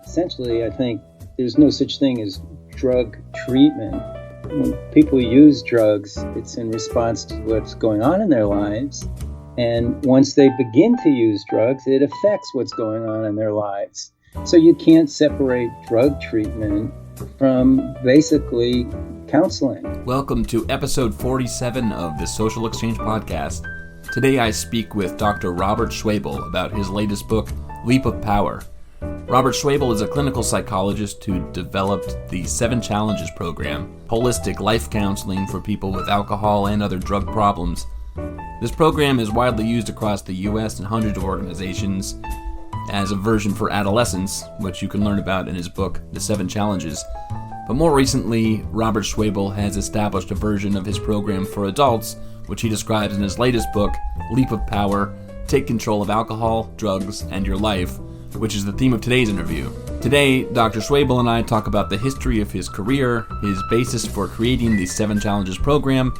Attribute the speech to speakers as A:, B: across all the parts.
A: essentially, I think there's no such thing as drug treatment. When people use drugs, it's in response to what's going on in their lives. And once they begin to use drugs, it affects what's going on in their lives. So you can't separate drug treatment from basically counseling.
B: Welcome to episode 47 of the Social Exchange Podcast. Today I speak with Dr. Robert Schwebel about his latest book, Leap of Power. Robert Schwebel is a clinical psychologist who developed the 7 Challenges program, holistic life counseling for people with alcohol and other drug problems. This program is widely used across the U.S. and hundreds of organizations as a version for adolescents, which you can learn about in his book, The 7 Challenges. But more recently, Robert Schwebel has established a version of his program for adults, which he describes in his latest book, Leap of Power, Take Control of Alcohol, Drugs, and Your Life, which is the theme of today's interview. Today, Dr. Schwebel and I talk about the history of his career, his basis for creating the 7 Challenges program,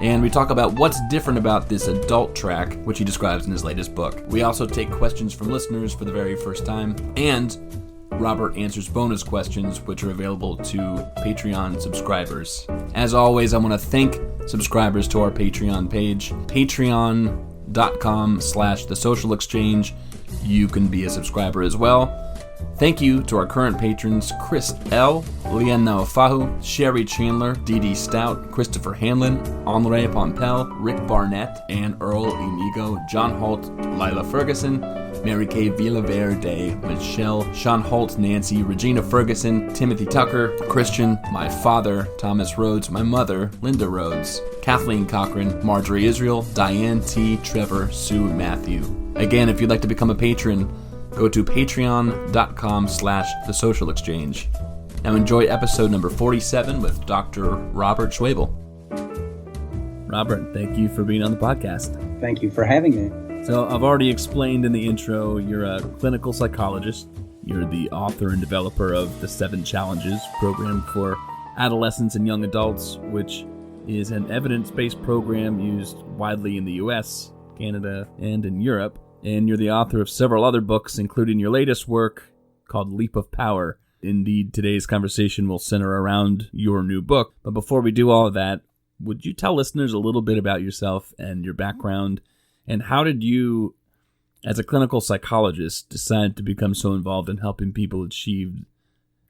B: and we talk about what's different about this adult track, which he describes in his latest book. We also take questions from listeners for the very first time, and Robert answers bonus questions, which are available to Patreon subscribers. As always, I want to thank subscribers to our Patreon page, patreon.com/thesocialexchange. You can be a subscriber as well. Thank you to our current patrons, Chris L., Lian Naofahu, Sherry Chandler, Dee Stout, Christopher Hanlon, Henri Pompel, Rick Barnett, and Earl Inigo, John Holt, Lila Ferguson, Mary Kay Villaverde, Michelle, Sean Holt, Nancy, Regina Ferguson, Timothy Tucker, Christian, my father, Thomas Rhoads, my mother, Linda Rhoads, Kathleen Cochran, Marjorie Israel, Diane T., Trevor, Sue, Matthew. Again, if you'd like to become a patron, go to patreon.com/thesocialexchange. Now enjoy episode number 47 with Dr. Robert Schwebel. Robert, thank you for being on the podcast.
A: Thank you for having me.
B: So I've already explained in the intro, you're a clinical psychologist. You're the author and developer of the 7 Challenges program for adolescents and young adults, which is an evidence-based program used widely in the U.S., Canada, and in Europe. And you're the author of several other books, including your latest work called Leap of Power. Indeed, today's conversation will center around your new book. But before we do all of that, would you tell listeners a little bit about yourself and your background? And how did you, as a clinical psychologist, decide to become so involved in helping people achieve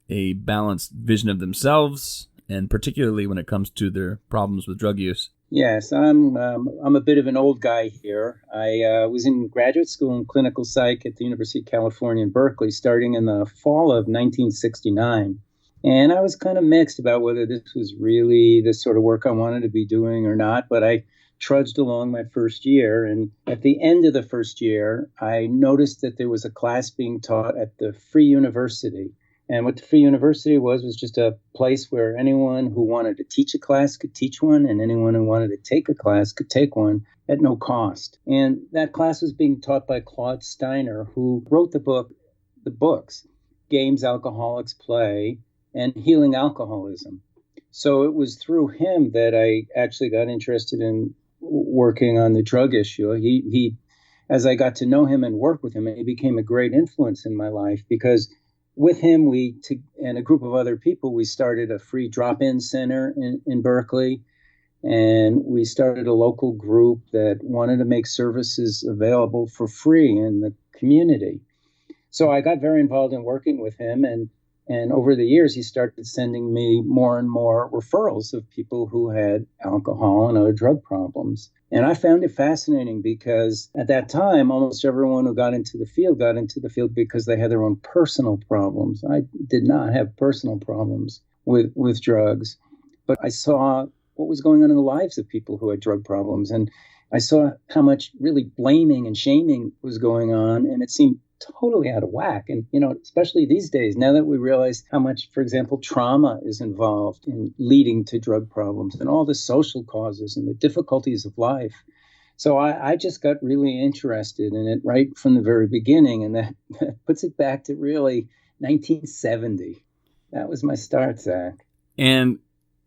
B: a balanced vision of themselves, and particularly when it comes to their problems with drug use?
A: Yes, I'm a bit of an old guy here. I was in graduate school in clinical psych at the University of California in Berkeley, starting in the fall of 1969. And I was kind of mixed about whether this was really the sort of work I wanted to be doing or not, but I trudged along my first year. And at the end of the first year, I noticed that there was a class being taught at the Free University. And what the Free University was just a place where anyone who wanted to teach a class could teach one, and anyone who wanted to take a class could take one at no cost. And that class was being taught by Claude Steiner, who wrote the books, Games Alcoholics Play and Healing Alcoholism. So it was through him that I actually got interested in working on the drug issue. He, as I got to know him and work with him, he became a great influence in my life, because with him, and a group of other people, we started a free drop-in center in Berkeley, and we started a local group that wanted to make services available for free in the community. So I got very involved in working with him, and over the years, he started sending me more and more referrals of people who had alcohol and other drug problems. And I found it fascinating because at that time, almost everyone who got into the field because they had their own personal problems. I did not have personal problems with drugs, but I saw what was going on in the lives of people who had drug problems. And I saw how much really blaming and shaming was going on, and it seemed totally out of whack. And, especially these days, now that we realize how much, for example, trauma is involved in leading to drug problems and all the social causes and the difficulties of life. So I just got really interested in it right from the very beginning. And that puts it back to really 1970. That was my start, Zach.
B: And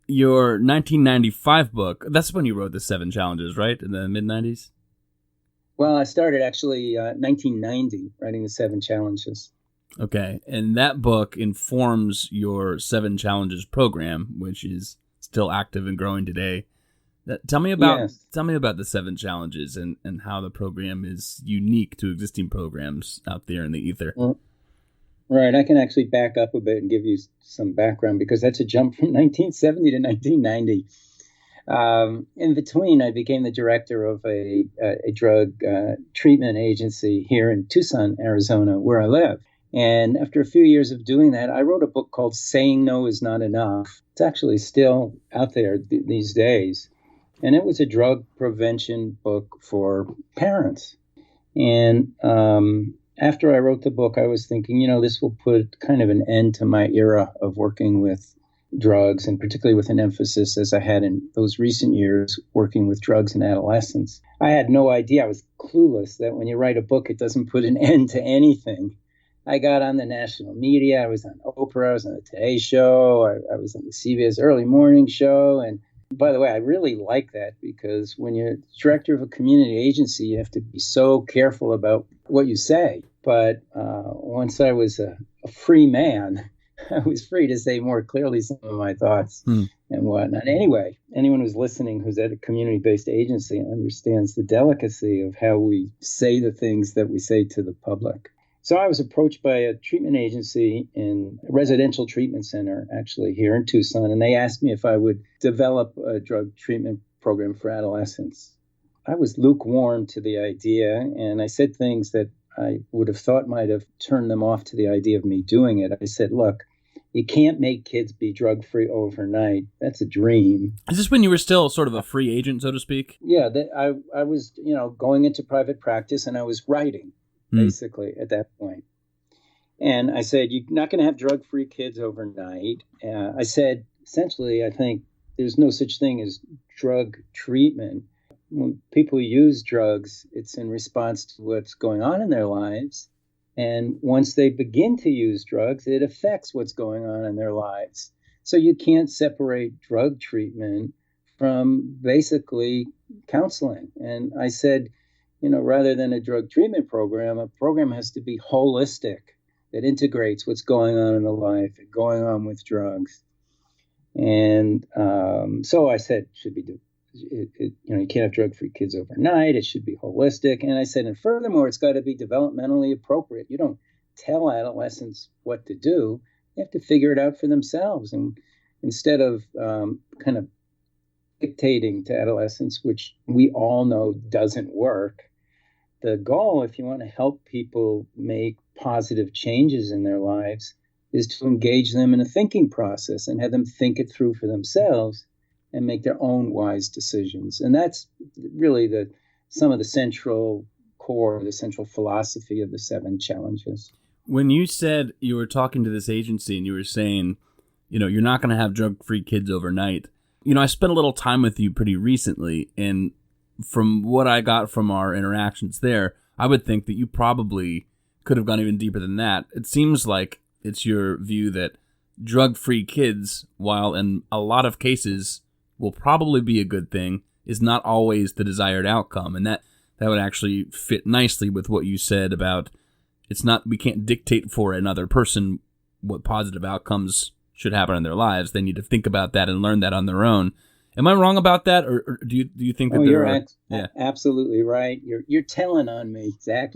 B: your 1995 book, that's when you wrote the 7 Challenges, right? In the mid-90s?
A: Well, I started actually 1990 writing the 7 Challenges.
B: Okay, and that book informs your 7 Challenges program, which is still active and growing today. Tell me about
A: Yes.
B: the 7 Challenges and how the program is unique to existing programs out there in the ether.
A: Right. I can actually back up a bit and give you some background because that's a jump from 1970 to 1990. In between, I became the director of a drug treatment agency here in Tucson, Arizona, where I live. And after a few years of doing that, I wrote a book called Saying No Is Not Enough. It's actually still out there these days. And it was a drug prevention book for parents. And after I wrote the book, I was thinking, this will put kind of an end to my era of working with drugs, and particularly with an emphasis, as I had in those recent years, working with drugs in adolescents. I had no idea. I was clueless that when you write a book, it doesn't put an end to anything. I got on the national media. I was on Oprah. I was on the Today Show. I was on the CBS Early Morning Show. And by the way, I really like that because when you're director of a community agency, you have to be so careful about what you say. But once I was a free man, I was free to say more clearly some of my thoughts and whatnot. Anyway, anyone who's listening who's at a community-based agency understands the delicacy of how we say the things that we say to the public. So I was approached by a treatment agency in a residential treatment center, actually, here in Tucson, and they asked me if I would develop a drug treatment program for adolescents. I was lukewarm to the idea, and I said things that I would have thought might have turned them off to the idea of me doing it. I said, look, you can't make kids be drug-free overnight. That's a dream.
B: Is this when you were still sort of a free agent, so to speak?
A: Yeah, I was, going into private practice, and I was writing. Basically, at that point. And I said, you're not going to have drug-free kids overnight. I said, essentially, I think there's no such thing as drug treatment. When people use drugs, it's in response to what's going on in their lives. And once they begin to use drugs, it affects what's going on in their lives. So you can't separate drug treatment from basically counseling. And I said, rather than a drug treatment program, a program has to be holistic, that integrates what's going on in the life and going on with drugs. And so I said, you can't have drug-free kids overnight. It should be holistic. And I said, and furthermore, it's got to be developmentally appropriate. You don't tell adolescents what to do. They have to figure it out for themselves. And instead of kind of dictating to adolescents, which we all know doesn't work, the goal, if you want to help people make positive changes in their lives, is to engage them in a thinking process and have them think it through for themselves and make their own wise decisions. And that's really some of the central core, the central philosophy of the 7 Challenges.
B: When you said you were talking to this agency and you were saying, you're not going to have drug-free kids overnight, I spent a little time with you pretty recently, and from what I got from our interactions there, I would think that you probably could have gone even deeper than that. It seems like it's your view that drug-free kids, while in a lot of cases will probably be a good thing, is not always the desired outcome. And that would actually fit nicely with what you said about we can't dictate for another person what positive outcomes should happen in their lives. They need to think about that and learn that on their own. Am I wrong about that, or do you think that
A: you're absolutely right? You're telling on me, Zach.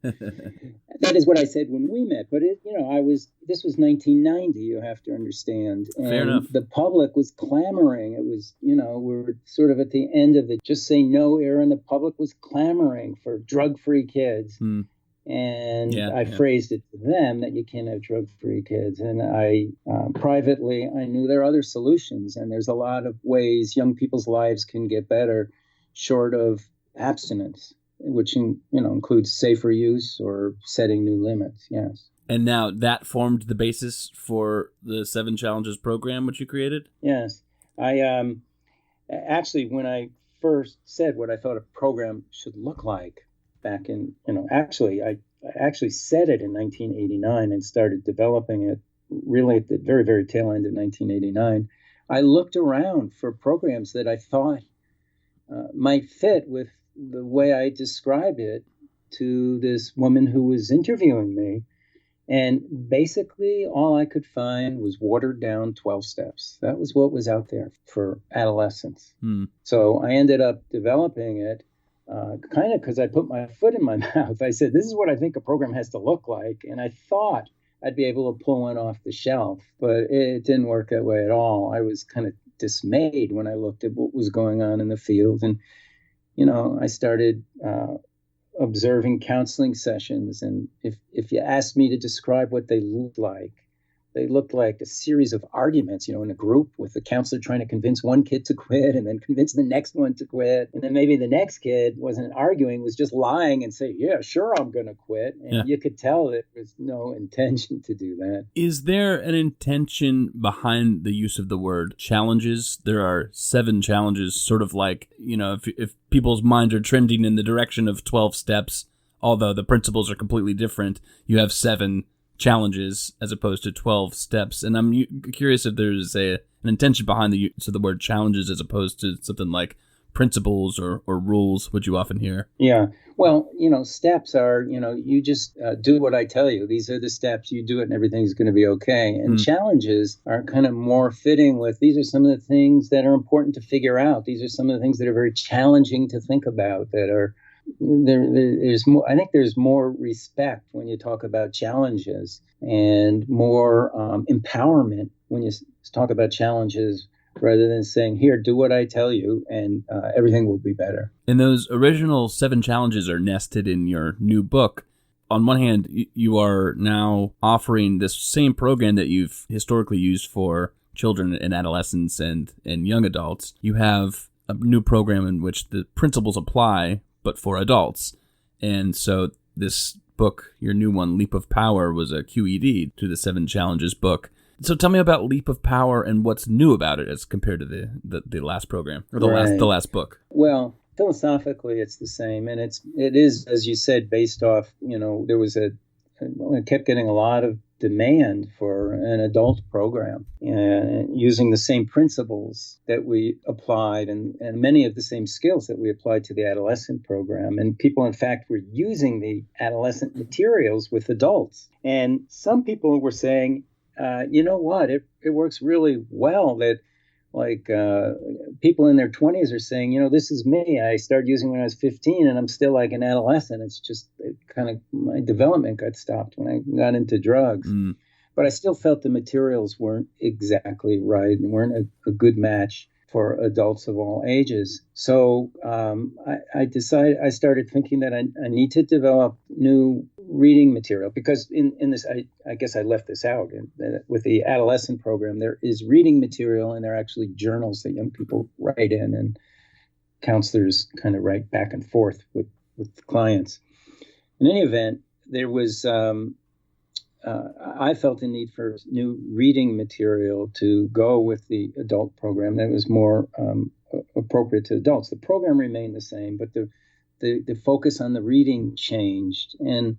A: That is what I said when we met. But this was 1990. You have to understand. And
B: fair enough.
A: The public was clamoring. It was we were sort of at the end of the just say no era, and the public was clamoring for drug-free kids. And I phrased it to them that you can't have drug-free kids. And I privately, I knew there are other solutions. And there's a lot of ways young people's lives can get better short of abstinence, which includes safer use or setting new limits. Yes.
B: And now that formed the basis for the 7 Challenges program, which you created?
A: Yes. I actually, when I first said what I thought a program should look like, back in, I actually said it in 1989 and started developing it really at the very, very tail end of 1989. I looked around for programs that I thought might fit with the way I described it to this woman who was interviewing me. And basically, all I could find was watered down 12 steps. That was what was out there for adolescents. So I ended up developing it kind of because I put my foot in my mouth. I said, this is what I think a program has to look like. And I thought I'd be able to pull one off the shelf, but it didn't work that way at all. I was kind of dismayed when I looked at what was going on in the field. And, I started observing counseling sessions. And if you asked me to describe what they looked like a series of arguments, in a group with the counselor trying to convince one kid to quit and then convince the next one to quit. And then maybe the next kid wasn't arguing, was just lying and saying, yeah, sure, I'm going to quit. And you could tell there was no intention to do that.
B: Is there an intention behind the use of the word challenges? There are 7 challenges, sort of like, if people's minds are trending in the direction of 12 steps, although the principles are completely different, you have 7 challenges as opposed to 12 steps. And I'm curious if there's an intention behind the use of the word challenges as opposed to something like principles or rules, which you often hear.
A: Yeah. Well, steps are, you just do what I tell you. These are the steps. You do it and everything's going to be okay. And challenges are kind of more fitting with, these are some of the things that are important to figure out. These are some of the things that are very challenging to think about, that are there's more. I think there's more respect when you talk about challenges, and more empowerment when you talk about challenges, rather than saying, here, do what I tell you and everything will be better.
B: And those original 7 challenges are nested in your new book. On one hand, you are now offering this same program that you've historically used for children and adolescents and young adults. You have a new program in which the principles apply, but for adults. And so this book, your new one, Leap of Power, was a QED to the 7 Challenges book. So tell me about Leap of Power and what's new about it as compared to the last program, or the last book.
A: Well, philosophically, it's the same. And it is, as you said, based off, there was I kept getting a lot of demand for an adult program, and using the same principles that we applied and many of the same skills that we applied to the adolescent program. And people, in fact, were using the adolescent materials with adults. And some people were saying, you know what, it works really well, that people in their 20s are saying, this is me. I started using when I was 15 and I'm still like an adolescent. It's just my development got stopped when I got into drugs. But I still felt the materials weren't exactly right and weren't a good match for adults of all ages. So I started thinking that I need to develop new reading material, because in this, I guess I left this out. With the adolescent program, there is reading material, and there are actually journals that young people write in, and counselors kind of write back and forth with clients. In any event, there was I felt the need for new reading material to go with the adult program that was more appropriate to adults. The program remained the same, but the focus on the reading changed. And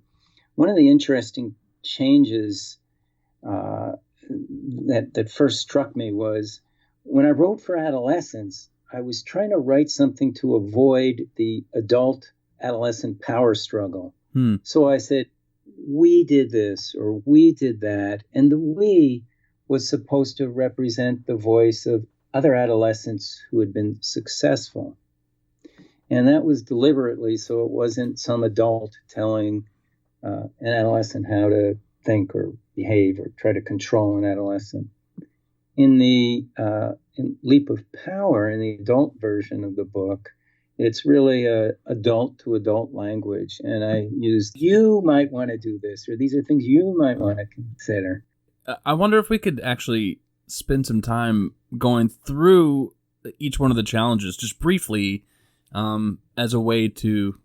A: one of the interesting changes that first struck me was when I wrote for adolescents, I was trying to write something to avoid the adult-adolescent power struggle. So I said, we did this or we did that. And the we was supposed to represent the voice of other adolescents who had been successful. And that was deliberately, so it wasn't some adult telling an adolescent how to think or behave or try to control an adolescent. In Leap of Power, in the adult version of the book, it's really a adult to adult language. And I used, you might want to do this, or these are things you might want to consider.
B: I wonder if we could actually spend some time going through each one of the challenges just briefly as a way to,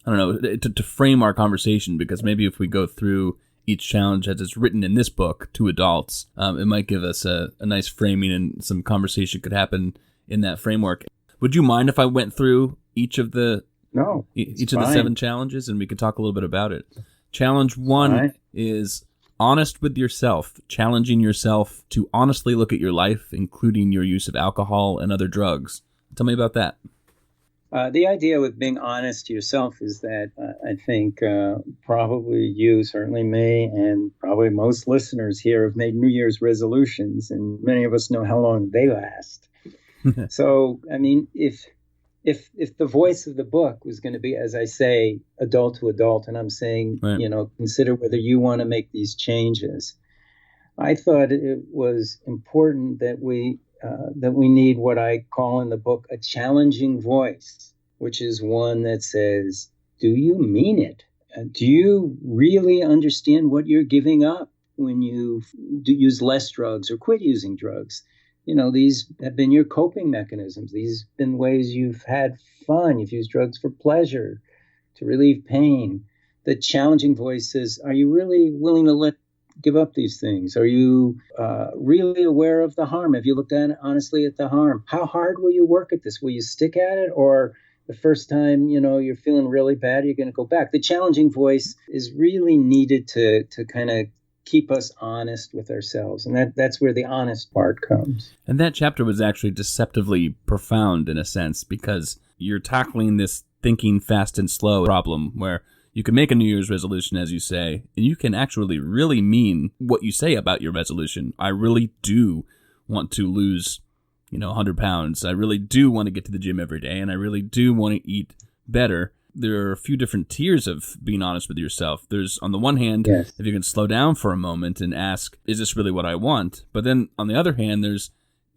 B: I don't know, to frame our conversation, because maybe if we go through each challenge as it's written in this book to adults, it might give us a nice framing, and some conversation could happen in that framework. Would you mind if I went through each of the the 7 challenges, and we could talk a little bit about it? Challenge 1 is honest with yourself, challenging yourself to honestly look at your life, including your use of alcohol and other drugs. Tell me about that.
A: The idea with being honest to yourself is that I think probably you, certainly me, and probably most listeners here have made New Year's resolutions, and many of us know how long they last. So, I mean, if the voice of the book was going to be, as I say, adult to adult, and I'm saying,
B: Right.
A: Consider whether you want to make these changes, I thought it was important that we need what I call in the book a challenging voice, which is one that says, do you mean it? Do you really understand what you're giving up when you use less drugs or quit using drugs? These have been your coping mechanisms. These have been ways you've had fun. You've used drugs for pleasure, to relieve pain. The challenging voice says, are you really willing to give up these things? Are you really aware of the harm? Have you looked honestly at the harm? How hard will you work at this? Will you stick at it? Or the first time, you're feeling really bad, you're going to go back? The challenging voice is really needed to kind of keep us honest with ourselves. And that's where the honest part comes.
B: And that chapter was actually deceptively profound in a sense, because you're tackling this thinking fast and slow problem where you can make a New Year's resolution, as you say, and you can actually really mean what you say about your resolution. I really do want to lose, 100 pounds. I really do want to get to the gym every day, and I really do want to eat better. There are a few different tiers of being honest with yourself. There's, on the one hand,
A: yes,
B: if you can slow down for a moment and ask, is this really what I want? But then, on the other hand,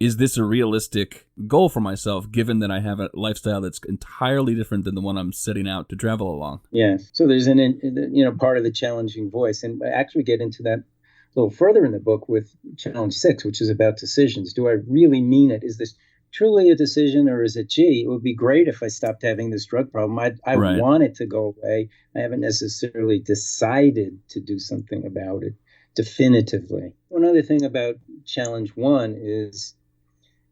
B: is this a realistic goal for myself, given that I have a lifestyle that's entirely different than the one I'm setting out to travel along?
A: Yes. So there's part of the challenging voice, and I actually get into that a little further in the book with challenge 6, which is about decisions. Do I really mean it? Is this truly a decision, or is it, gee, it would be great if I stopped having this drug problem. I
B: Right.
A: want it to go away. I haven't necessarily decided to do something about it definitively. One other thing about challenge 1 is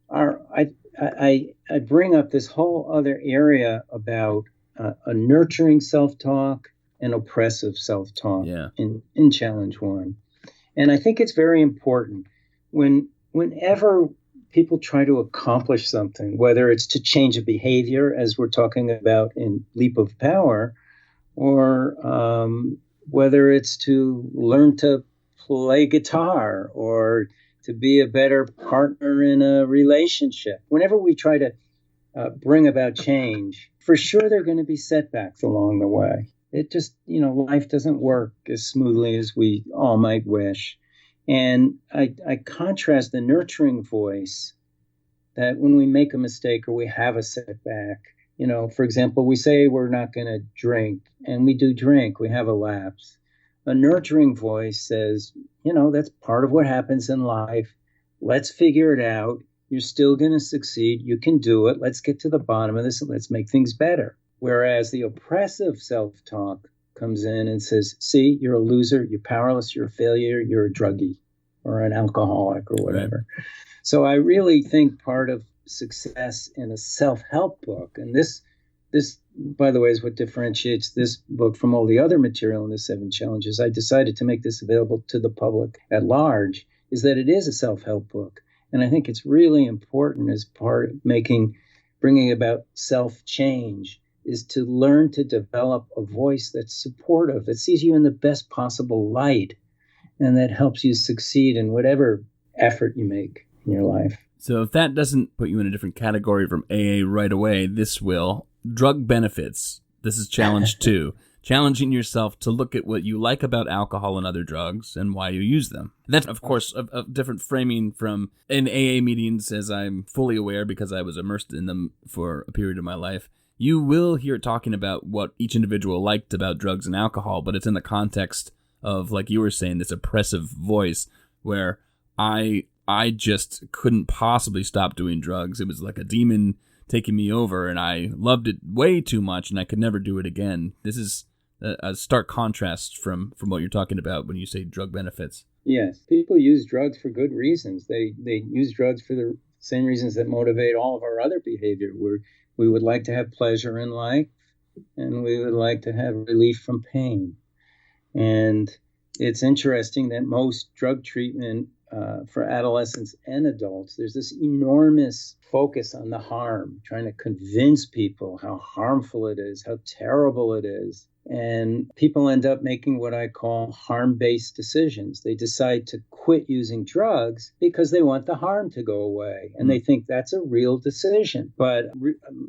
A: I bring up this whole other area about a nurturing self-talk and oppressive self-talk in challenge 1. And I think it's very important whenever people try to accomplish something, whether it's to change a behavior, as we're talking about in Leap of Power, or whether it's to learn to play guitar or to be a better partner in a relationship. Whenever we try to bring about change, for sure there are going to be setbacks along the way. It just, life doesn't work as smoothly as we all might wish. And I contrast the nurturing voice that when we make a mistake or we have a setback, for example, we say we're not going to drink, and we do drink, we have a lapse. A nurturing voice says, that's part of what happens in life. Let's figure it out. You're still going to succeed. You can do it. Let's get to the bottom of this and let's make things better. Whereas the oppressive self-talk comes in and says, see, you're a loser, you're powerless, you're a failure, you're a druggie or an alcoholic or whatever. Right. So I really think part of success in a self-help book, and this, by the way, is what differentiates this book from all the other material in the 7 challenges. I decided to make this available to the public at large, is that it is a self-help book. And I think it's really important as part of bringing about self-change is to learn to develop a voice that's supportive, that sees you in the best possible light, and that helps you succeed in whatever effort you make in your life.
B: So if that doesn't put you in a different category from AA right away, this will. Drug benefits. This is challenge 2. Challenging yourself to look at what you like about alcohol and other drugs and why you use them. That's, of course, a different framing from in AA meetings, as I'm fully aware because I was immersed in them for a period of my life. You will hear talking about what each individual liked about drugs and alcohol, but it's in the context of, like you were saying, this oppressive voice where I just couldn't possibly stop doing drugs. It was like a demon taking me over, and I loved it way too much, and I could never do it again. This is a stark contrast from what you're talking about when you say drug benefits.
A: Yes, people use drugs for good reasons. They use drugs for the same reasons that motivate all of our other behavior. We would like to have pleasure in life, and we would like to have relief from pain. And it's interesting that most drug treatment for adolescents and adults, there's this enormous focus on the harm, trying to convince people how harmful it is, how terrible it is. And people end up making what I call harm-based decisions. They decide to quit using drugs because they want the harm to go away. And they think that's a real decision. But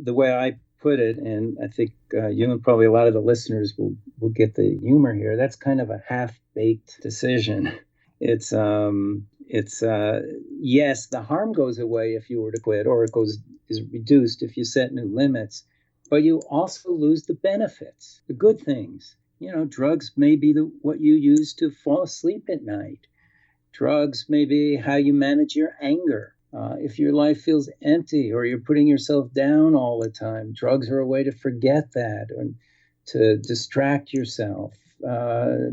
A: the way I put it, and I think you and probably a lot of the listeners will get the humor here, that's kind of a half-baked decision. It's yes, the harm goes away if you were to quit, or is reduced if you set new limits. But you also lose the benefits, the good things. Drugs may be what you use to fall asleep at night. Drugs may be how you manage your anger. If your life feels empty or you're putting yourself down all the time, drugs are a way to forget that and to distract yourself.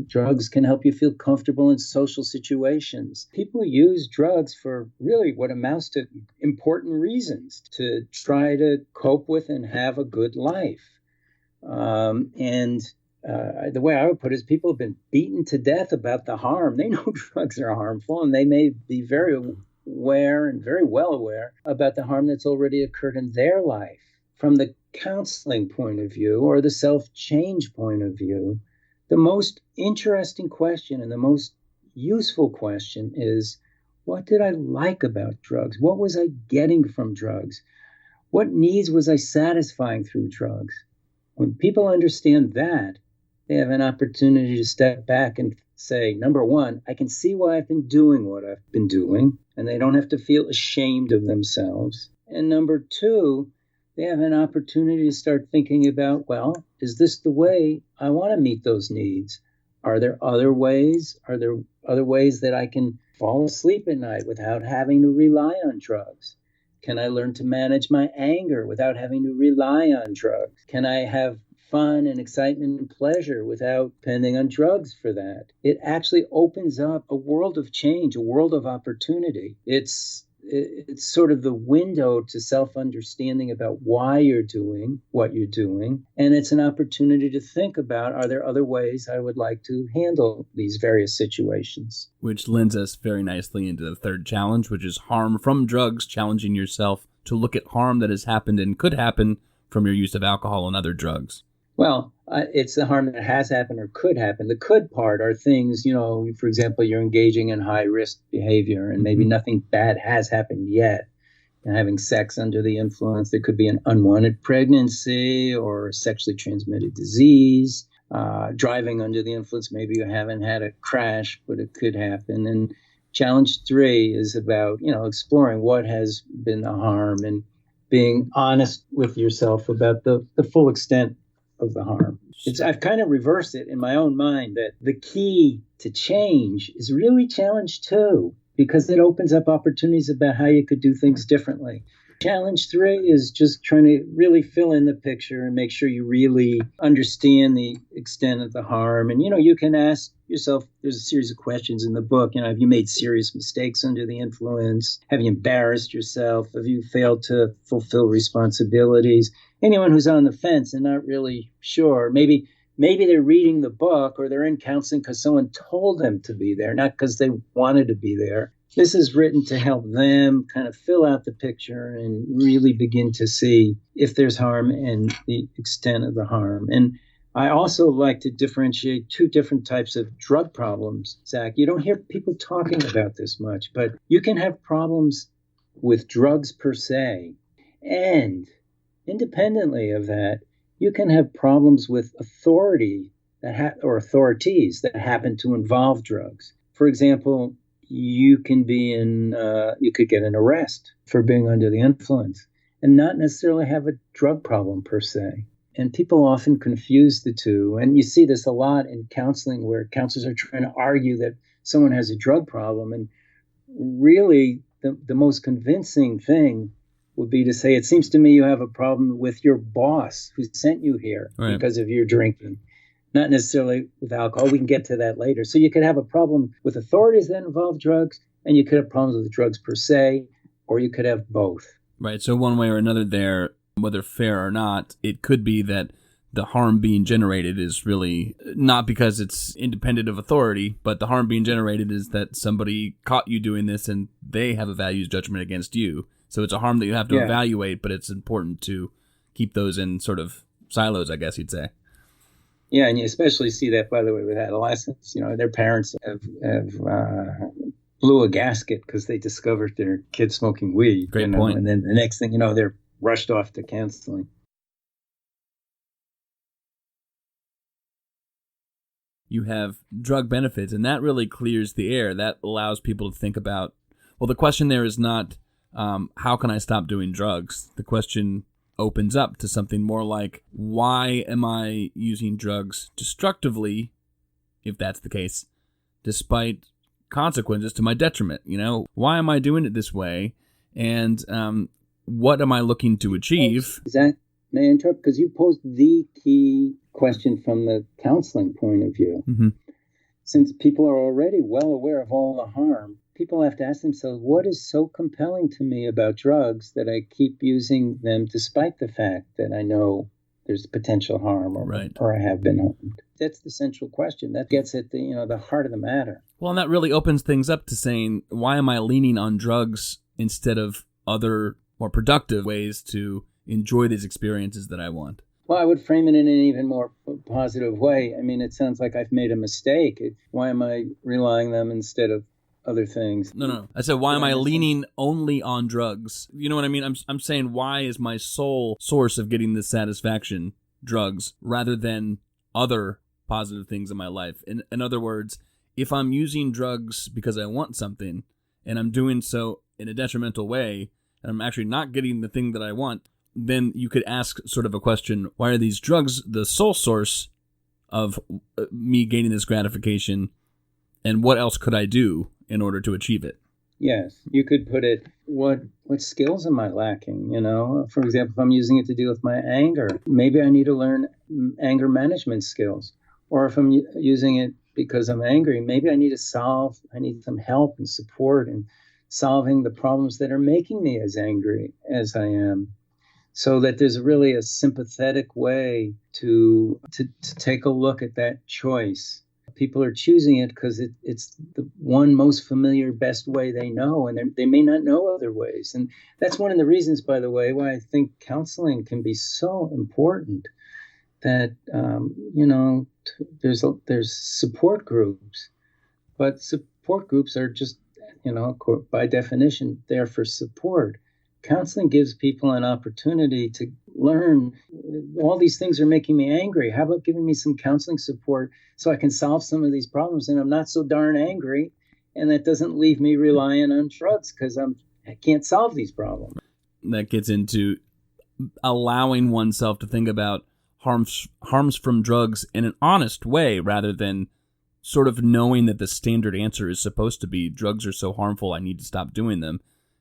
A: Drugs can help you feel comfortable in social situations. People use drugs for really what amounts to important reasons, to try to cope with and have a good life. The way I would put it is people have been beaten to death about the harm. They know drugs are harmful, and they may be very aware and very well aware about the harm that's already occurred in their life. From the counseling point of view or the self-change point of view, the most interesting question and the most useful question is, what did I like about drugs? What was I getting from drugs? What needs was I satisfying through drugs? When people understand that, they have an opportunity to step back and say, number one, I can see why I've been doing what I've been doing, and they don't have to feel ashamed of themselves. And number two, they have an opportunity to start thinking about, well, is this the way I want to meet those needs? Are there other ways? Are there other ways that I can fall asleep at night without having to rely on drugs? Can I learn to manage my anger without having to rely on drugs? Can I have fun and excitement and pleasure without depending on drugs for that? It actually opens up a world of change, a world of opportunity. It's sort of the window to self-understanding about why you're doing what you're doing. And it's an opportunity to think about, are there other ways I would like to handle these various situations?
B: Which lends us very nicely into the third challenge, which is harm from drugs, challenging yourself to look at harm that has happened and could happen from your use of alcohol and other drugs.
A: Well, it's the harm that has happened or could happen. The could part are things, for example, you're engaging in high-risk behavior and maybe nothing bad has happened yet. And having sex under the influence, there could be an unwanted pregnancy or a sexually transmitted disease. Driving under the influence, maybe you haven't had a crash, but it could happen. And challenge 3 is about, exploring what has been the harm and being honest with yourself about the full extent of the harm. I've kind of reversed it in my own mind that the key to change is really challenge 2, because it opens up opportunities about how you could do things differently. Challenge 3 is just trying to really fill in the picture and make sure you really understand the extent of the harm. And, you can ask yourself, there's a series of questions in the book. Have you made serious mistakes under the influence? Have you embarrassed yourself? Have you failed to fulfill responsibilities? Anyone who's on the fence and not really sure, maybe they're reading the book or they're in counseling because someone told them to be there, not because they wanted to be there. This is written to help them kind of fill out the picture and really begin to see if there's harm and the extent of the harm. And I also like to differentiate 2 different types of drug problems, Zach. You don't hear people talking about this much, but you can have problems with drugs per se. And independently of that, you can have problems with authorities that happen to involve drugs. For example, you could get an arrest for being under the influence and not necessarily have a drug problem per se. And people often confuse the two. And you see this a lot in counseling where counselors are trying to argue that someone has a drug problem. And really, the most convincing thing would be to say, it seems to me you have a problem with your boss who sent you here because of your drinking, not necessarily with alcohol. We can get to that later. So you could have a problem with authorities that involve drugs, and you could have problems with drugs per se, or you could have both.
B: Right. So one way or another there, whether fair or not, it could be that the harm being generated is really not because it's independent of authority, but the harm being generated is that somebody caught you doing this and they have a values judgment against you. So it's a harm that you have to evaluate, but it's important to keep those in sort of silos, I guess you'd say.
A: Yeah, and you especially see that, by the way, with adolescents. Their parents have blew a gasket because they discovered their kid smoking weed.
B: Great point.
A: And then the next thing they're rushed off to counseling.
B: You have drug benefits, and that really clears the air. That allows people to think about, well, the question there is not, how can I stop doing drugs? The question opens up to something more like, why am I using drugs destructively, if that's the case, despite consequences to my detriment? Why am I doing it this way? And what am I looking to achieve?
A: Zach, may I interrupt? Because you posed the key question from the counseling point of view.
B: Mm-hmm.
A: Since people are already well aware of all the harm, people have to ask themselves, what is so compelling to me about drugs that I keep using them despite the fact that I know there's potential harm or I have been harmed? That's the central question. That gets at the heart of the matter.
B: Well, and that really opens things up to saying, why am I leaning on drugs instead of other more productive ways to enjoy these experiences that I want?
A: Well, I would frame it in an even more positive way. I mean, it sounds like I've made a mistake. Why am I relying on them instead of other things?
B: No. I said, why am I leaning only on drugs? You know what I mean? I'm saying, why is my sole source of getting this satisfaction drugs rather than other positive things in my life? In other words, if I'm using drugs because I want something and I'm doing so in a detrimental way and I'm actually not getting the thing that I want, then you could ask sort of a question, why are these drugs the sole source of me gaining this gratification, and what else could I do in order to achieve it?
A: Yes, you could put it, what skills am I lacking? For example, if I'm using it to deal with my anger, maybe I need to learn anger management skills. Or if I'm using it because I'm angry, maybe I need some help and support in solving the problems that are making me as angry as I am. So that there's really a sympathetic way to take a look at that choice. People are choosing it because it's the one most familiar, best way they know, and they may not know other ways. And that's one of the reasons, by the way, why I think counseling can be so important. That there's support groups, but support groups are just by definition there for support. Counseling gives people an opportunity to learn, all these things are making me angry. How about giving me some counseling support so I can solve some of these problems and I'm not so darn angry, and that doesn't leave me relying on drugs because I can't solve these problems.
B: That gets into allowing oneself to think about harms from drugs in an honest way rather than sort of knowing that the standard answer is supposed to be drugs are so harmful I need to stop doing them.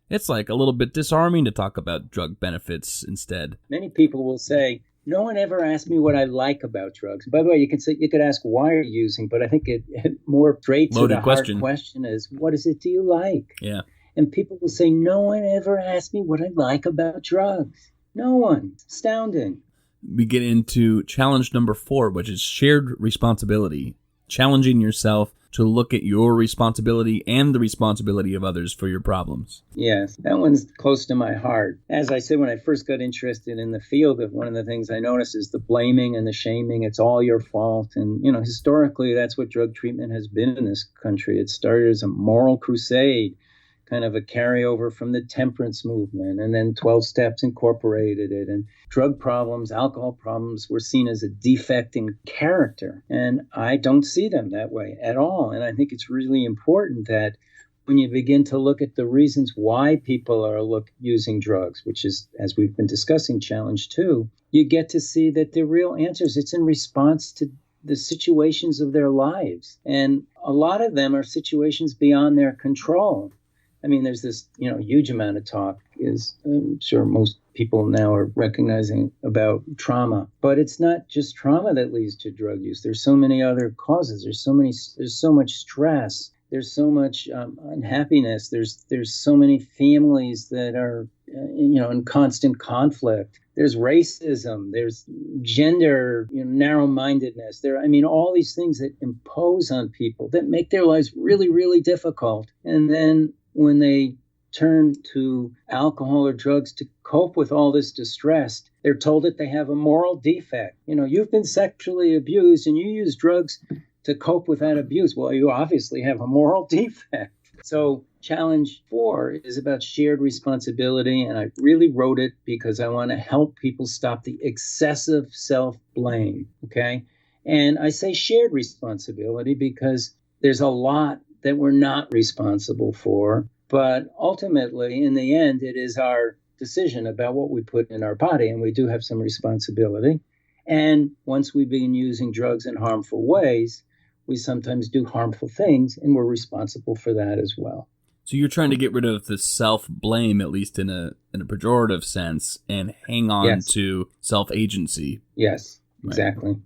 B: It's like a little bit disarming to talk about drug benefits instead.
A: Many people will say, no one ever asked me what I like about drugs. By the way, you could ask, why are you using? But I think it more straight to the heart question is, what is it do you like?
B: Yeah.
A: And people will say, no one ever asked me what I like about drugs. No one. Astounding.
B: We get into challenge number 4, which is shared responsibility. Challenging yourself to look at your responsibility and the responsibility of others for your problems.
A: Yes, that one's close to my heart. As I said, when I first got interested in the field, one of the things I noticed is the blaming and the shaming. It's all your fault. And, historically, that's what drug treatment has been in this country. It started as a moral crusade, kind of a carryover from the temperance movement, and then 12 Steps incorporated it. And drug problems, alcohol problems were seen as a defect in character. And I don't see them that way at all. And I think it's really important that when you begin to look at the reasons why people are using drugs, which is, as we've been discussing, challenge 2, you get to see that the real answers, it's in response to the situations of their lives. And a lot of them are situations beyond their control. I mean, there's this, huge amount of talk, I'm sure most people now are recognizing, about trauma. But it's not just trauma that leads to drug use. There's so many other causes. There's so much stress. There's so much unhappiness. There's so many families that are, in constant conflict. there's racism, there's gender, narrow-mindedness. All these things that impose on people that make their lives really, really difficult. And then when they turn to alcohol or drugs to cope with all this distress, they're told that they have a moral defect. You've been sexually abused and you use drugs to cope with that abuse. Well, you obviously have a moral defect. So challenge 4 is about shared responsibility, and I really wrote it because I want to help people stop the excessive self-blame, okay? And I say shared responsibility because there's a lot that we're not responsible for, but ultimately, in the end, it is our decision about what we put in our body, and we do have some responsibility. And once we begin using drugs in harmful ways, we sometimes do harmful things, and we're responsible for that as well.
B: So you're trying to get rid of the self-blame, at least in a pejorative sense, and hang on to self-agency.
A: Yes,
B: right.
A: Exactly.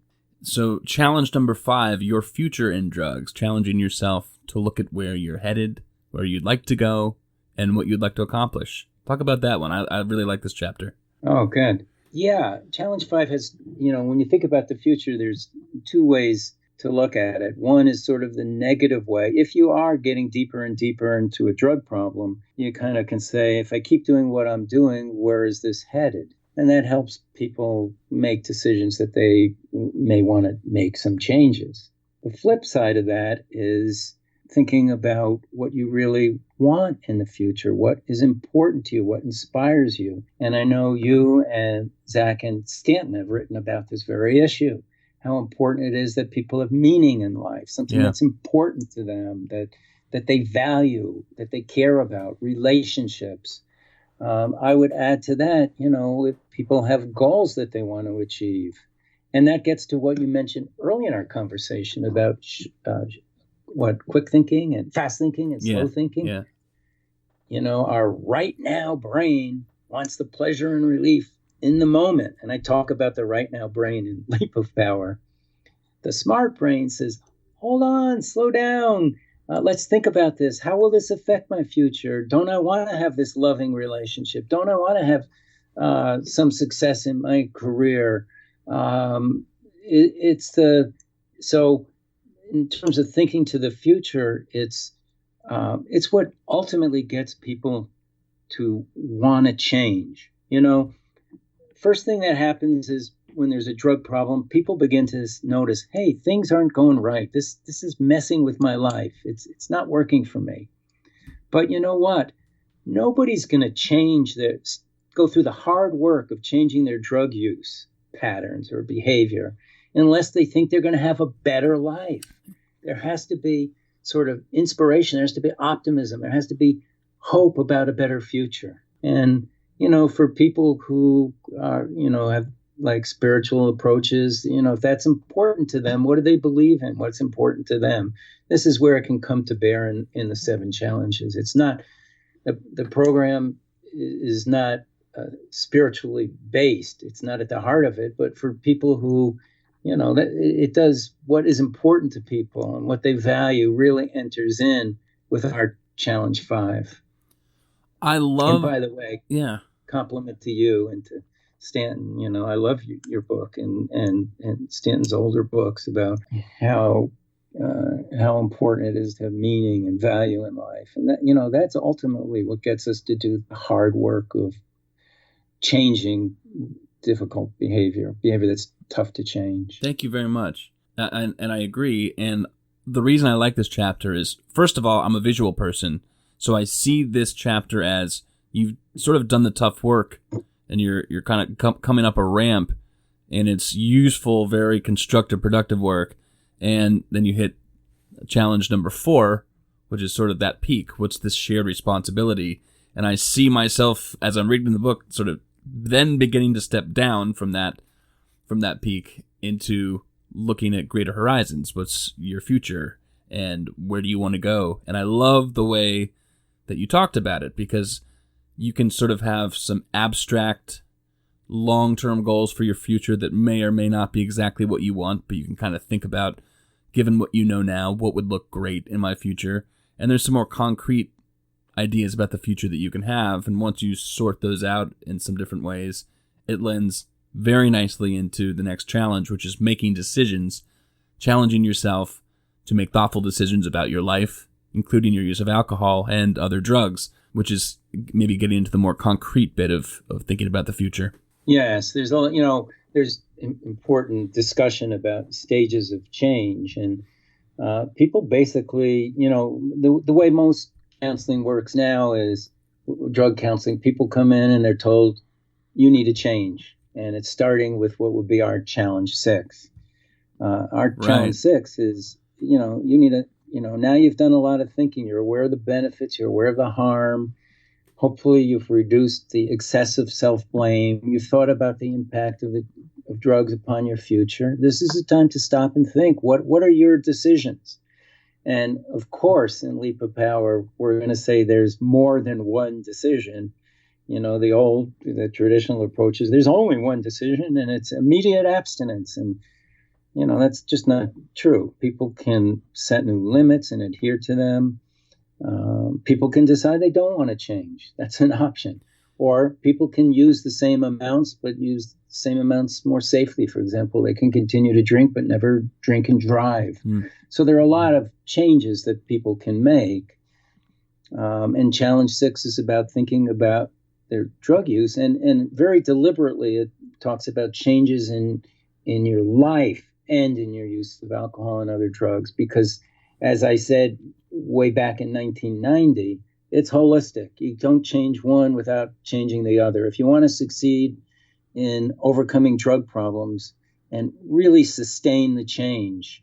B: So challenge number 5, your future in drugs, challenging yourself to look at where you're headed, where you'd like to go, and what you'd like to accomplish. Talk about that one. I really like this chapter.
A: Oh, good. Yeah, challenge 5 has, when you think about the future, there's 2 ways to look at it. One is sort of the negative way. If you are getting deeper and deeper into a drug problem, you kind of can say, if I keep doing what I'm doing, where is this headed? And that helps people make decisions that they may want to make some changes. The flip side of that is thinking about what you really want in the future, what is important to you, what inspires you. And I know you and Zach and Stanton have written about this very issue. How important it is that people have meaning in life, something that's important to them, that they value, that they care about, relationships. I would add to that, if people have goals that they want to achieve. And that gets to what you mentioned early in our conversation about quick thinking and fast thinking and slow thinking. Yeah. Our right now brain wants the pleasure and relief in the moment. And I talk about the right now brain in Leap of Power. The smart brain says, hold on, slow down. Let's think about this. How will this affect my future? Don't I want to have this loving relationship? Don't I want to have some success in my career? So in terms of thinking to the future, it's what ultimately gets people to want to change. First thing that happens is when there's a drug problem, people begin to notice, hey, things aren't going right. This is messing with my life. It's not working for me. But you know what? Nobody's going to go through the hard work of changing their drug use patterns or behavior unless they think they're going to have a better life. There has to be sort of inspiration. There has to be optimism. There has to be hope about a better future. And for people who are, have like spiritual approaches, if that's important to them, what do they believe in? What's important to them? This is where it can come to bear in the 7 challenges. It's not, the program is not spiritually based. It's not at the heart of it, but for people who, it does what is important to people and what they value really enters in with our challenge 5. And by the way, compliment to you and to Stanton. I love your book and Stanton's older books about how important it is to have meaning and value in life. And that, that's ultimately what gets us to do the hard work of changing difficult behavior that's tough to change.
B: Thank you very much. And I agree. And the reason I like this chapter is, first of all, I'm a visual person. So I see this chapter as you've sort of done the tough work and you're kind of coming up a ramp, and it's useful, very constructive, productive work. And then you hit challenge number 4, which is sort of that peak. What's this shared responsibility? And I see myself, as I'm reading the book, sort of then beginning to step down from that peak into looking at greater horizons. What's your future and where do you want to go? And I love the way that you talked about it, because you can sort of have some abstract long-term goals for your future that may or may not be exactly what you want, but you can kind of think about, given what you know now, what would look great in my future. And there's some more concrete ideas about the future that you can have. And once you sort those out in some different ways it lends very nicely into the next challenge, which is making decisions, challenging yourself to make thoughtful decisions about your life, including your use of alcohol and other drugs, which is maybe getting into the more concrete bit of thinking about the future.
A: Yes, there's important discussion about stages of change, and people basically, the way most counseling works now is drug counseling. People come in and they're told, you need to change. And it's starting with what would be our challenge 6. Our challenge 6 is, you need to, now you've done a lot of thinking. You're aware of the benefits. You're aware of the harm. Hopefully you've reduced the excessive self-blame. You've thought about the impact of drugs upon your future. This is a time to stop and think. What are your decisions? And of course, in Leap of Power, we're going to say there's more than one decision. The traditional approach is there's only one decision, and it's immediate abstinence. And, that's just not true. People can set new limits and adhere to them. People can decide they don't want to change. That's an option. Or people can use the same amounts, but use the same amounts more safely. For example, they can continue to drink, but never drink and drive. So there are a lot of changes that people can make. And Challenge 6 is about thinking about their drug use. And very deliberately, it talks about changes in your life and in your use of alcohol and other drugs. Because, as I said way back in 1990, it's holistic. You don't change one without changing the other. If you want to succeed in overcoming drug problems and really sustain the change,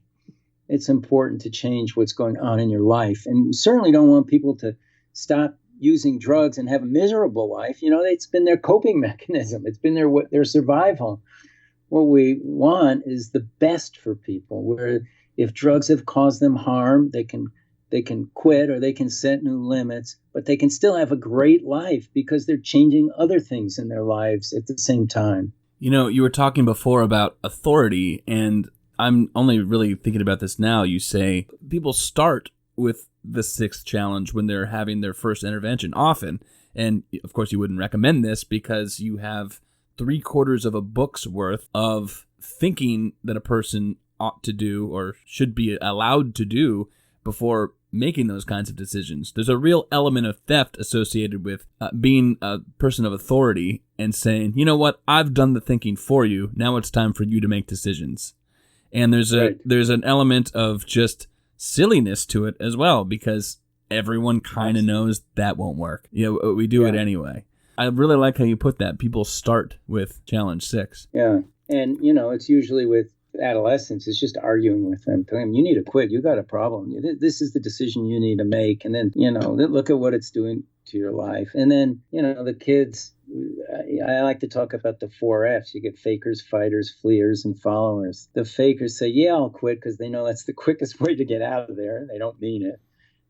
A: it's important to change what's going on in your life. And we certainly don't want people to stop using drugs and have a miserable life. It's been their coping mechanism. It's been their survival. What we want is the best for people, where if drugs have caused them harm, they can quit or they can set new limits, but they can still have a great life because they're changing other things in their lives at the same time.
B: You were talking before about authority, and I'm only really thinking about this now. You say people start with the 6th challenge when they're having their first intervention often. And of course you wouldn't recommend this because you have 3/4 of a book's worth of thinking that a person ought to do or should be allowed to do before making those kinds of decisions. There's a real element of theft associated with being a person of authority and saying, you know what, I've done the thinking for you. Now it's time for you to make decisions. And there's an element of just silliness to it as well, because everyone kind of knows that won't work. We do it anyway. I really like how you put that. People start with Challenge 6.
A: Yeah. And, it's usually with adolescents, it's just arguing with them, telling them, you need to quit. You got a problem. This is the decision you need to make. And then, look at what it's doing to your life. And then, the kids, I like to talk about the 4 Fs. You get fakers, fighters, fleers, and followers. The fakers say, yeah, I'll quit, because they know that's the quickest way to get out of there. They don't mean it.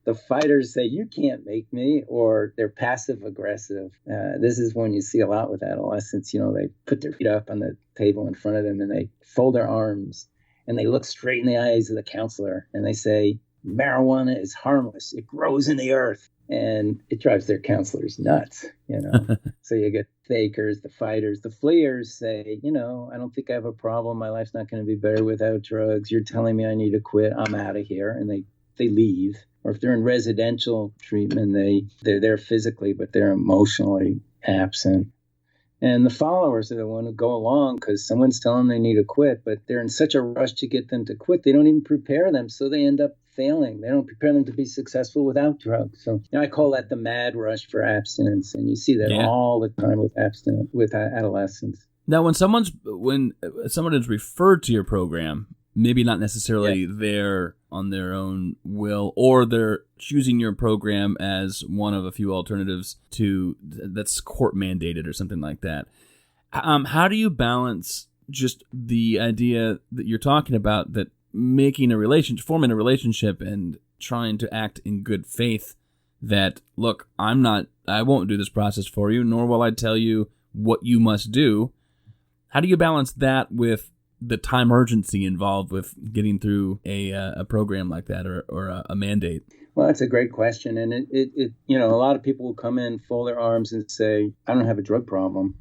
A: The fighters say, you can't make me, or they're passive aggressive. This is one you see a lot with adolescents. They put their feet up on the table in front of them and they fold their arms and they look straight in the eyes of the counselor and they say, marijuana is harmless. It grows in the earth. And it drives their counselors nuts, So you get fakers, the fighters. The fleers say, I don't think I have a problem. My life's not going to be better without drugs. You're telling me I need to quit. I'm out of here. And they leave. Or if they're in residential treatment, they're there physically, but they're emotionally absent. And the followers are the one who go along because someone's telling them they need to quit, but they're in such a rush to get them to quit, they don't even prepare them, so they end up failing. They don't prepare them to be successful without drugs. So I call that the mad rush for abstinence, and you see that all the time with adolescents.
B: Now, when someone is referred to your program, maybe not necessarily there on their own will, or they're choosing your program as one of a few alternatives that's court mandated or something like that. How do you balance just the idea that you're talking about, that forming a relationship and trying to act in good faith, that, look, I won't do this process for you, nor will I tell you what you must do. How do you balance that with the time urgency involved with getting through a program like that or a mandate?
A: Well, that's a great question. And it a lot of people will come in, fold their arms and say, I don't have a drug problem.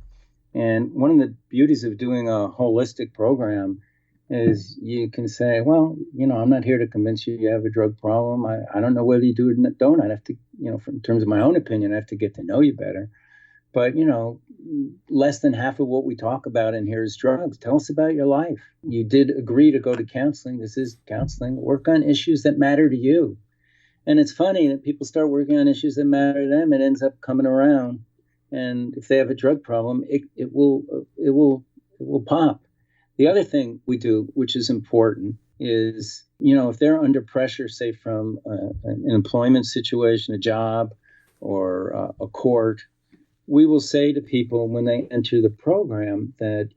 A: And one of the beauties of doing a holistic program is you can say, well, I'm not here to convince you have a drug problem. I don't know whether you do or don't. I'd have to, in terms of my own opinion, I have to get to know you better. But, less than half of what we talk about in here is drugs. Tell us about your life. You did agree to go to counseling. This is counseling. Work on issues that matter to you. And it's funny that people start working on issues that matter to them. It ends up coming around. And if they have a drug problem, it will pop. The other thing we do, which is important, is, if they're under pressure, say from an employment situation, a job, or a court, we will say to people when they enter the program that,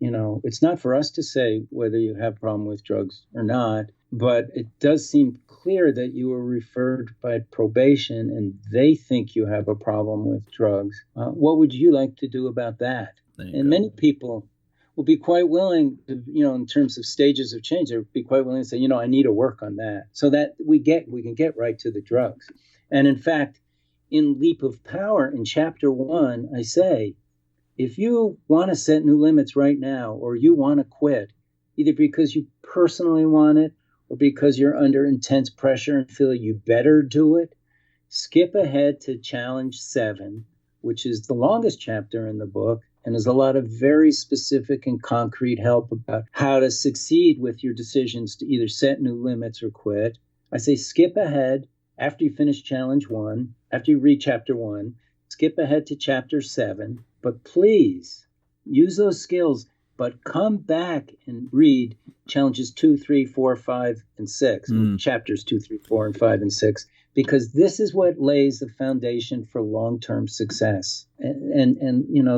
A: it's not for us to say whether you have a problem with drugs or not, but it does seem clear that you were referred by probation and they think you have a problem with drugs. What would you like to do about that? And many people will be quite willing to, in terms of stages of change, they'll be quite willing to say, I need to work on that, so that we can get right to the drugs. And in fact, in Leap of Power, in chapter 1, I say, if you want to set new limits right now, or you want to quit, either because you personally want it, or because you're under intense pressure and feel you better do it, skip ahead to challenge 7, which is the longest chapter in the book, and there's a lot of very specific and concrete help about how to succeed with your decisions to either set new limits or quit. I say skip ahead after you finish challenge 1, after you read chapter 1, skip ahead to chapter 7, but please use those skills, but come back and read challenges 2, 3, 4, 5, and 6, chapters 2, 3, 4, and 5, and 6, because this is what lays the foundation for long-term success. And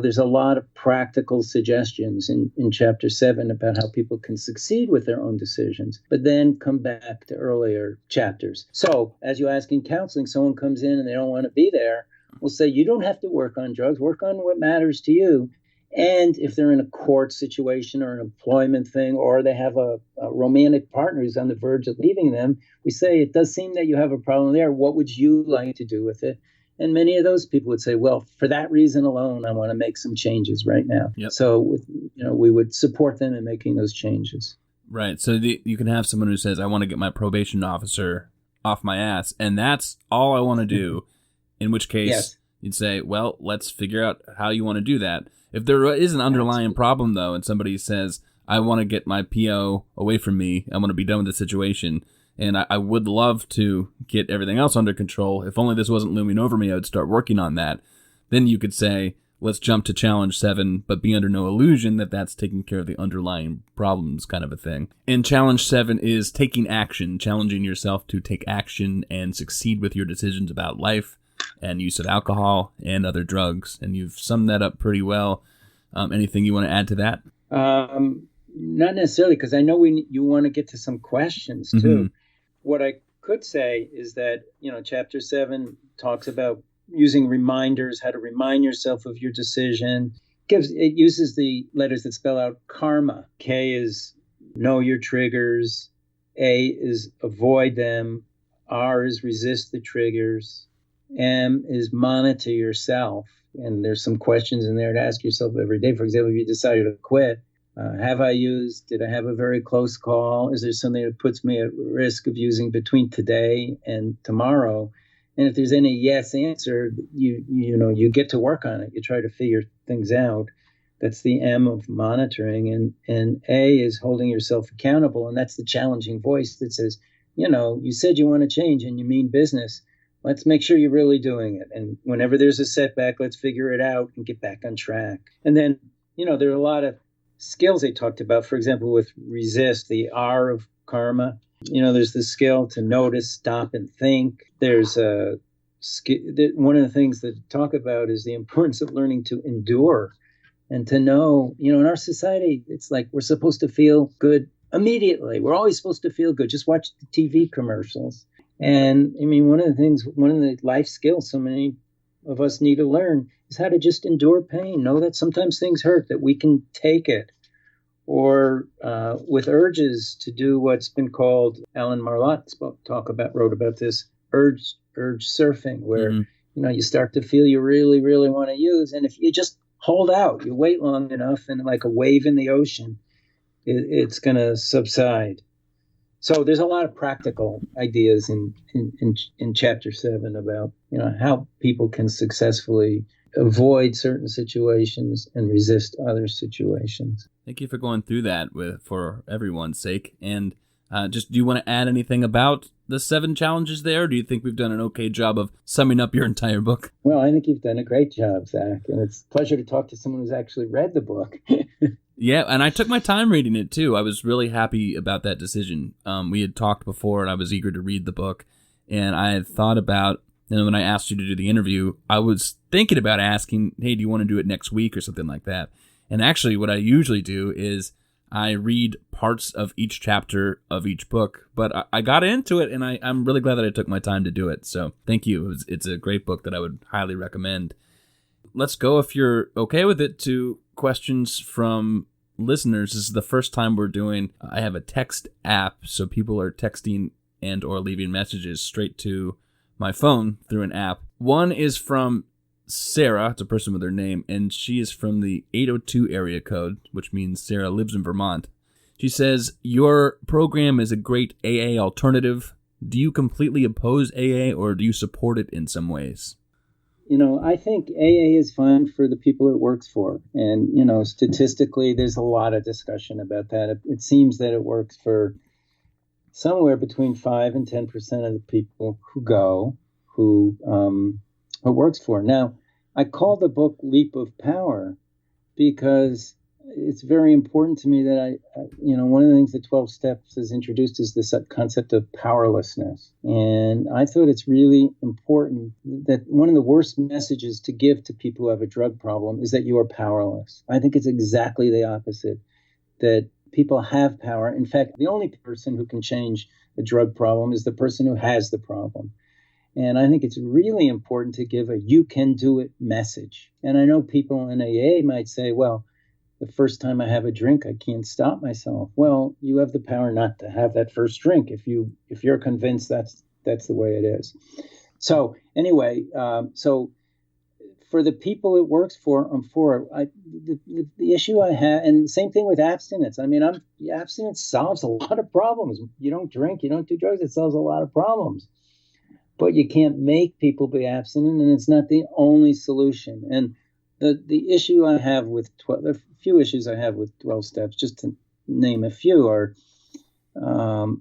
A: there's a lot of practical suggestions in chapter 7 about how people can succeed with their own decisions, but then come back to earlier chapters. So as you ask in counseling, someone comes in and they don't want to be there, we'll say, you don't have to work on drugs, work on what matters to you. And if they're in a court situation or an employment thing, or they have a romantic partner who's on the verge of leaving them, we say, it does seem that you have a problem there. What would you like to do with it? And many of those people would say, well, for that reason alone, I want to make some changes right now.
B: Yep.
A: So, we would support them in making those changes.
B: Right. So you can have someone who says, I want to get my probation officer off my ass, and that's all I want to do, in which case you'd say, well, let's figure out how you want to do that. If there is an underlying problem, though, and somebody says, I want to get my PO away from me, I want to be done with the situation, and I would love to get everything else under control, if only this wasn't looming over me, I would start working on that. Then you could say, let's jump to challenge 7, but be under no illusion that that's taking care of the underlying problems, kind of a thing. And challenge 7 is taking action, challenging yourself to take action and succeed with your decisions about life and use of alcohol and other drugs. And you've summed that up pretty well. Anything you want to add to that?
A: Not necessarily, because I know you want to get to some questions too. Mm-hmm. What I could say is that, chapter 7 talks about using reminders, how to remind yourself of your decision. It uses the letters that spell out karma. K is know your triggers. A is avoid them. R is resist the triggers. M is monitor yourself. And there's some questions in there to ask yourself every day. For example, if you decided to quit, have I used? Did I have a very close call? Is there something that puts me at risk of using between today and tomorrow? And if there's any yes answer, you get to work on it. You try to figure things out. That's the M of monitoring. And A is holding yourself accountable. And that's the challenging voice that says, you said you want to change and you mean business. Let's make sure you're really doing it. And whenever there's a setback, let's figure it out and get back on track. And then, there are a lot of skills they talked about. For example, with resist, the R of karma, there's the skill to notice, stop, and think. There's one of the things that talk about is the importance of learning to endure and to know, in our society, it's like we're supposed to feel good immediately. We're always supposed to feel good. Just watch the TV commercials. And one of the life skills so many of us need to learn is how to just endure pain. Know that sometimes things hurt, that we can take it. Or with urges to do what's been called, Alan Marlott wrote about this, urge surfing, where, you start to feel you really, really want to use. And if you just hold out. You wait long enough, and like a wave in the ocean, it's going to subside. So there's a lot of practical ideas in chapter 7 about, how people can successfully avoid certain situations and resist other situations.
B: Thank you for going through that for everyone's sake. And do you want to add anything about the 7 challenges there? Or do you think we've done an okay job of summing up your entire book?
A: Well, I think you've done a great job, Zach. And it's a pleasure to talk to someone who's actually read the book.
B: Yeah, and I took my time reading it, too. I was really happy about that decision. We had talked before, and I was eager to read the book. And I had thought about, when I asked you to do the interview, I was thinking about asking, hey, do you want to do it next week or something like that? And actually, what I usually do is I read parts of each chapter of each book. But I got into it, and I'm really glad that I took my time to do it. So thank you. It's a great book that I would highly recommend. Let's go, if you're okay with it, to questions from listeners. This is the first time I have a text app, so people are texting and or leaving messages straight to my phone through an app. One is from Sarah. It's a person with her name, and she is from the 802 area code, which means Sarah lives in Vermont. She says, your program is a great AA alternative. Do you completely oppose AA, or do you support it in some ways?
A: I think AA is fine for the people it works for. And, statistically, there's a lot of discussion about that. It seems that it works for somewhere between 5 and 10% of the people who it works for. Now, I call the book Leap of Power because it's very important to me that one of the things that 12 Steps has introduced is this concept of powerlessness. And I thought it's really important that one of the worst messages to give to people who have a drug problem is that you are powerless. I think it's exactly the opposite, that people have power. In fact, the only person who can change a drug problem is the person who has the problem. And I think it's really important to give a you can do it message. And I know people in AA might say, well, the first time I have a drink, I can't stop myself. Well, you have the power not to have that first drink if you're convinced that's the way it is. So anyway, so for the people it works for, I'm for it. The issue I have, and the same thing with abstinence. I mean, abstinence solves a lot of problems. You don't drink, you don't do drugs. It solves a lot of problems. But you can't make people be abstinent, and it's not the only solution. And the issue I have with there are a few issues I have with 12 Steps, just to name a few, are the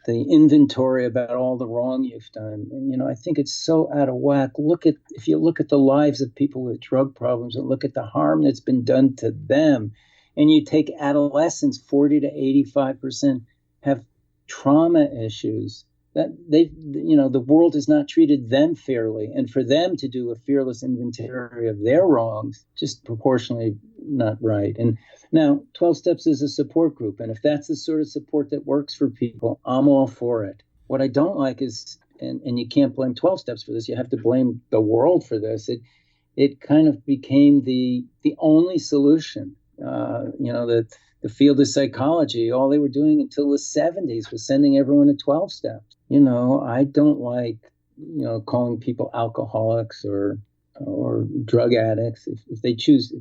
A: inventory about all the wrong you've done. And, I think it's so out of whack. If you look at the lives of people with drug problems and look at the harm that's been done to them, and you take adolescents, 40 to 85% have trauma issues. That the world has not treated them fairly, and for them to do a fearless inventory of their wrongs, just proportionally not right. And now 12 Steps is a support group, and if that's the sort of support that works for people, I'm all for it. What I don't like is, and you can't blame 12 Steps for this, you have to blame the world for this. It kind of became the only solution. The field of psychology, all they were doing until the 70s was sending everyone to 12 Steps. I don't like, calling people alcoholics or drug addicts. If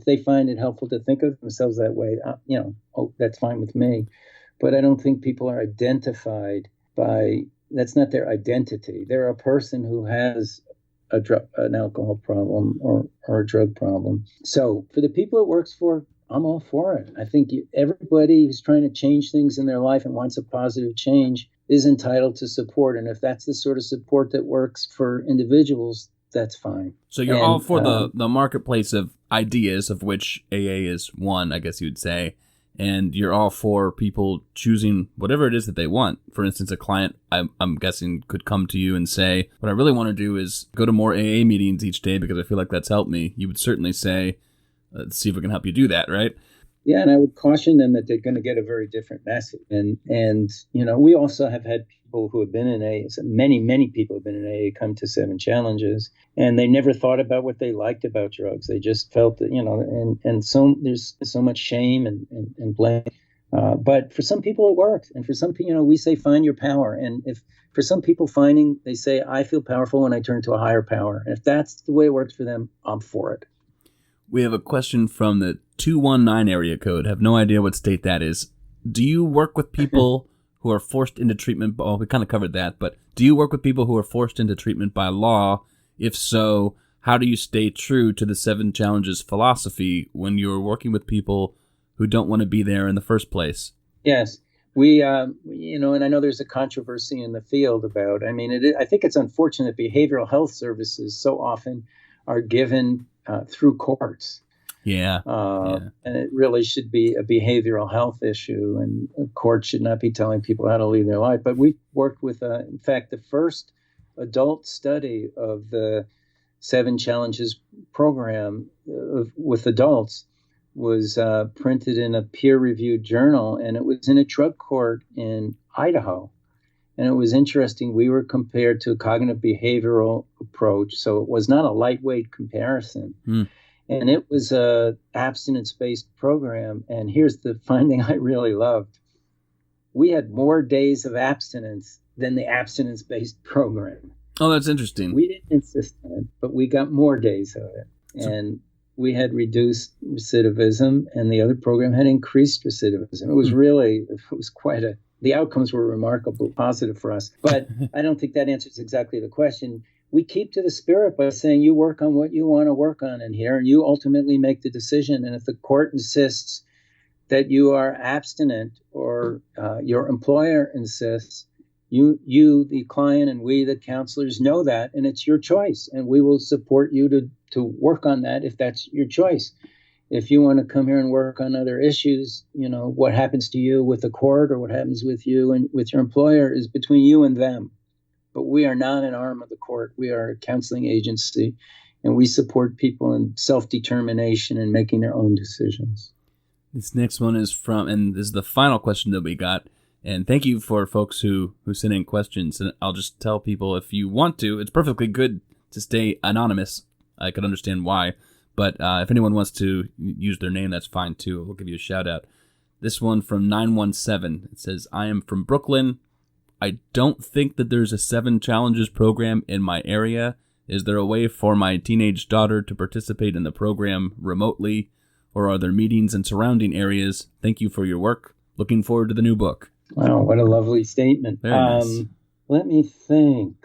A: they find it helpful to think of themselves that way, that's fine with me. But I don't think people are identified by, that's not their identity. They're a person who has an alcohol problem or a drug problem. So for the people it works for, I'm all for it. I think everybody who's trying to change things in their life and wants a positive change is entitled to support. And if that's the sort of support that works for individuals, that's fine.
B: So you're all for the marketplace of ideas, of which AA is one, I guess you would say. And you're all for people choosing whatever it is that they want. For instance, a client, I'm guessing, could come to you and say, what I really want to do is go to more AA meetings each day because I feel like that's helped me. You would certainly say, let's see if we can help you do that, right?
A: Yeah, and I would caution them that they're going to get a very different message. And we also have had people who have been in AA, many people have been in AA, come to 7 Challenges, and they never thought about what they liked about drugs. They just felt that, and so there's so much shame and blame. But for some people it works. And for some people, we say find your power. And if for some people they say, I feel powerful when I turn to a higher power. And if that's the way it works for them, I'm for it.
B: We have a question from the 219 area code. Have no idea what state that is. Do you work with people who are forced into treatment? Well, we kind of covered that, but do you work with people who are forced into treatment by law? If so, how do you stay true to the 7 Challenges philosophy when you're working with people who don't want to be there in the first place?
A: Yes. We, and I know there's a controversy in the field about, I think it's unfortunate behavioral health services so often are given through courts.
B: Yeah.
A: And it really should be a behavioral health issue, and a court should not be telling people how to lead their life. But we worked with, in fact, the first adult study of the 7 Challenges program with adults was printed in a peer-reviewed journal, and it was in a drug court in Idaho. And it was interesting. We were compared to a cognitive behavioral approach, so it was not a lightweight comparison. And it was a abstinence-based program. And here's the finding I really loved. We had more days of abstinence than the abstinence-based program.
B: Oh, that's interesting.
A: We didn't insist on it, but we got more days of it. And we had reduced recidivism, and the other program had increased recidivism. The outcomes were remarkably positive for us. But I don't think that answers exactly the question. We keep to the spirit by saying you work on what you want to work on in here, and you ultimately make the decision. And if the court insists that you are abstinent, or your employer insists, you, the client, and we, the counselors, know that, and it's your choice. And we will support you to work on that if that's your choice. If you want to come here and work on other issues, what happens to you with the court or what happens with you and with your employer is between you and them. But we are not an arm of the court. We are a counseling agency, and we support people in self-determination and making their own decisions.
B: This next one is and this is the final question that we got. And thank you for folks who sent in questions. And I'll just tell people, if you want to, it's perfectly good to stay anonymous. I could understand why. But if anyone wants to use their name, that's fine too. We'll give you a shout out. This one from 917. It says, I am from Brooklyn. I don't think that there's a 7 Challenges program in my area. Is there a way for my teenage daughter to participate in the program remotely? Or are there meetings in surrounding areas? Thank you for your work. Looking forward to the new book.
A: Wow, what a lovely statement.
B: Very nice.
A: Let me think.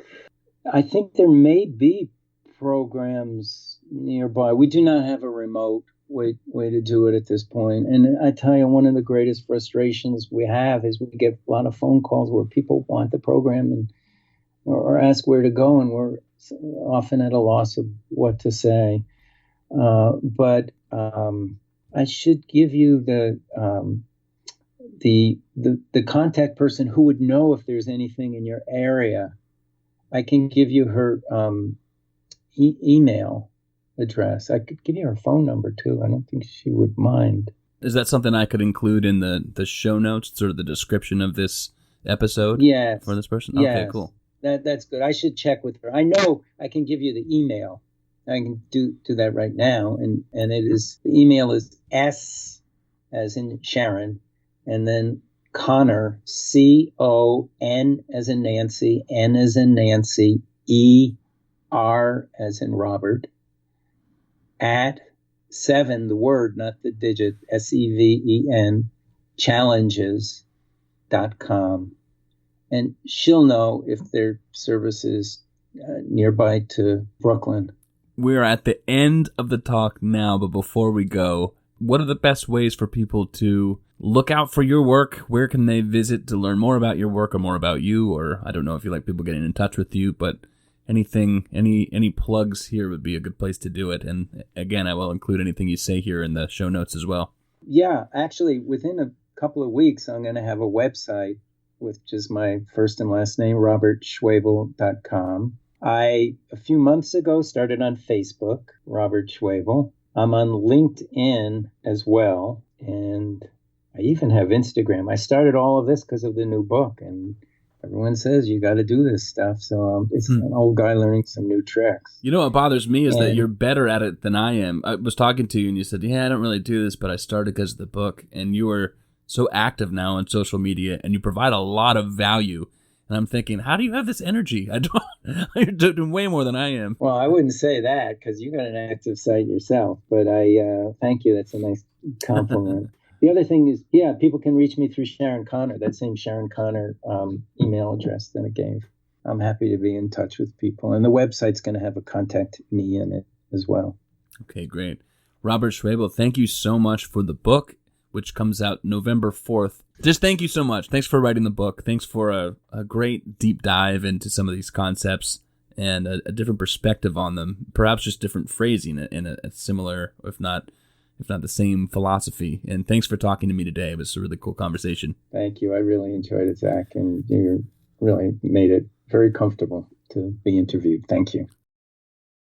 A: I think there may be programs nearby. We do not have a remote way to do it at this point. And I tell you, one of the greatest frustrations we have is we get a lot of phone calls where people want the program or ask where to go, and we're often at a loss of what to say. But I should give you the contact person who would know if there's anything in your area. I can give you her email address. I could give you her phone number too. I don't think she would mind.
B: Is that something I could include in the show notes or the description of this episode?
A: Yes.
B: For this person?
A: Yes.
B: Okay, cool.
A: That's good. I should check with her. I know I can give you the email. I can do that right now. And the email is S as in Sharon, and then Connor, CON as in Nancy, N as in Nancy, ER as in Robert, at 7, the word, not the digit, SEVEN, challenges.com. And she'll know if their service is nearby to Brooklyn.
B: We're at the end of the talk now, but before we go, what are the best ways for people to look out for your work? Where can they visit to learn more about your work or more about you? Or I don't know if you like people getting in touch with you, but anything, any plugs here would be a good place to do it. And again, I will include anything you say here in the show notes as well. Yeah,
A: actually, within a couple of weeks, I'm going to have a website with just my first and last name, robertschwebel.com. A few months ago, started on Facebook, Robert Schwebel. I'm on LinkedIn as well, and I even have Instagram. I started all of this because of the new book, and everyone says you got to do this stuff. So it's an old guy learning some new tricks.
B: You know what bothers me is that you're better at it than I am. I was talking to you, and you said, yeah, I don't really do this, but I started because of the book, and you were so active now on social media, and you provide a lot of value. And I'm thinking, how do you have this energy? You're doing way more than I am.
A: Well, I wouldn't say that because you got an active site yourself, but I thank you. That's a nice compliment. The other thing is, people can reach me through Sharon Connor, that same Sharon Connor email address that I gave. I'm happy to be in touch with people. And the website's going to have a contact me in it as well.
B: Okay, great. Robert Schwebel, thank you so much for the book, which comes out November 4th. Just thank you so much. Thanks for writing the book. Thanks for a great deep dive into some of these concepts and a different perspective on them, perhaps just different phrasing in a similar, if not the same philosophy. And thanks for talking to me today. It was a really cool conversation.
A: Thank you. I really enjoyed it, Zach, and you really made it very comfortable to be interviewed. Thank you.